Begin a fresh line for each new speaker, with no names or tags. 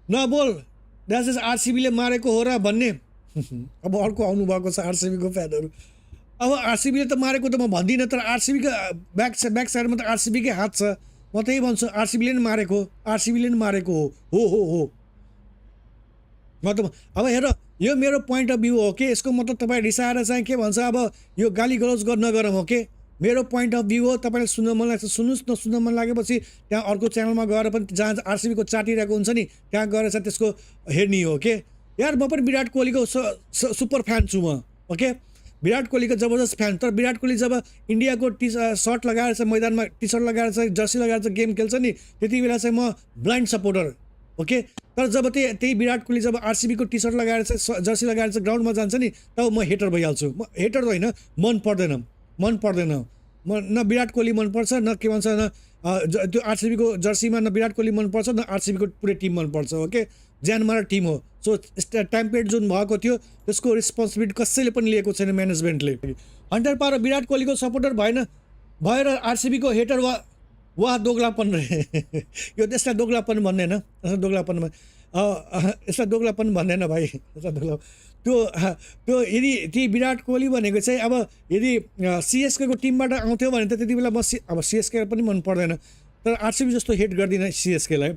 नबोल that is आरसिबीले मारेको हो र भन्ने अब अर्को आउनुभएको छ आरसिबीको फ्यानहरू अब आरसिबीले त मारेको त म भन्दिनँ तर आरसिबीको ब्याक साइडमा त आरसिबीकै हात छ म त्यही भन्छु आरसिबीले नि मारेको हो म त अब हेर यो मेरो पोइन्ट अफ भ्यू हो कि यसको मतलब तपाईँ रिसाएर चाहिँ के भन्छ अब यो गाली गलौज नगरौँ हो कि मेरो पोइन्ट अफ भ्यू हो तपाईँलाई सुन्न मन लाग्छ सुन्नुहोस् नसुन्न मन लागेपछि त्यहाँ अर्को च्यानलमा गएर पनि जहाँ आरसिबीको चाटिरहेको हुन्छ नि त्यहाँ गएर चाहिँ त्यसको हेर्ने हो के यार म पनि विराट कोहलीको सुपर फ्यान छु म ओके विराट कोहलीको जबरजस्त फ्यान तर विराट कोहली जब इन्डियाको सर्ट लगाएर चाहिँ मैदानमा टी सर्ट लगाएर चाहिँ जर्सी लगाएर चाहिँ गेम खेल्छ नि त्यति बेला चाहिँ म ब्लाइन्ड सपोर्टर ओके तर जब त्यही विराट कोहली जब आरसिबीको टी सर्ट लगाएर चाहिँ जर्सी लगाएर चाहिँ ग्राउन्डमा जान्छ नि तब म हेटर भइहाल्छु म हेटर त होइन मन पर्दैन म न विराट कोहली मनपर्छ न के भन्छ न त्यो आरसिबीको जर्सीमा न विराट कोहली मनपर्छ न आरसिबीको पुरै टिम मनपर्छ ओके ज्यानमारा टिम हो सो टाइम पिरियड जुन भएको थियो त्यसको रेस्पोन्सिबिलिटी कसैले पनि लिएको छैन म्यानेजमेन्टले 100% विराट कोहलीको सपोर्टर भएर आरसिबीको हेटर वा दोगलापन यो त्यसलाई दोगलापन भन्दैन यसलाई दोगलापन भन्दैन भाइ त्यो यदि ती विराट कोहली भनेको चाहिँ अब यदि सिएसकेको टिमबाट आउँथ्यो भने त त्यति बेला अब सिएसके पनि मन पर्दैन तर आरसिबी जस्तो हेट गर्दिनँ सिएसकेलाई